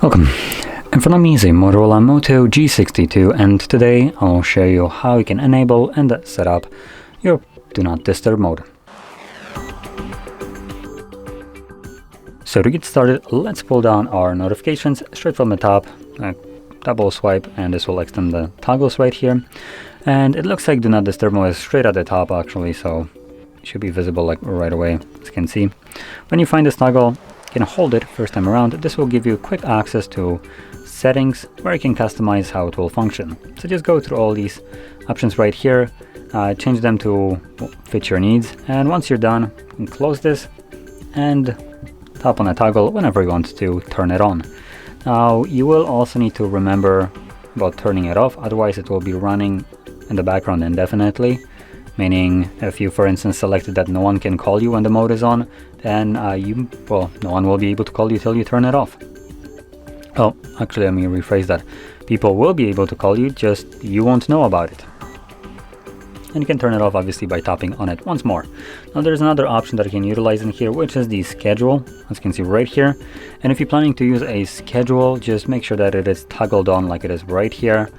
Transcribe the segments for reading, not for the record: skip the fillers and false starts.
Welcome. In front of me is a Motorola Moto G62, and today I'll show you how you can enable and set up your Do Not Disturb mode. So to get started, let's pull down our notifications straight from the top, double swipe, and this will extend the toggles right here. And it looks like Do Not Disturb mode is straight at the top actually, so it should be visible like right away, as you can see. When you find this toggle, you can hold it first time around. This will give you quick access to settings where you can customize how it will function. So just go through all these options right here, change them to fit your needs, and once you're done, you can close this and tap on a toggle whenever you want to turn it on. Now you will also need to remember about turning it off, otherwise it will be running in the background indefinitely. Meaning, if you, for instance, selected that no one can call you when the mode is on, then no one will be able to call you till you turn it off. Oh, actually, let me rephrase that. People will be able to call you, just you won't know about it. And you can turn it off, obviously, by tapping on it once more. Now, there's another option that you can utilize in here, which is the schedule, as you can see right here. And if you're planning to use a schedule, just make sure that it is toggled on like it is right here.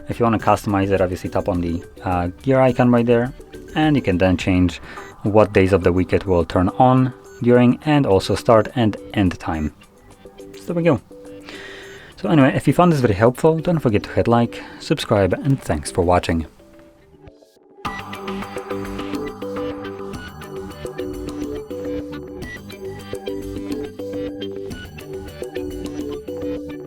If you want to customize it, obviously tap on the gear icon right there. And you can then change what days of the week it will turn on during, and also start and end time. So there we go. So anyway, if you found this video helpful, don't forget to hit like, subscribe, and thanks for watching.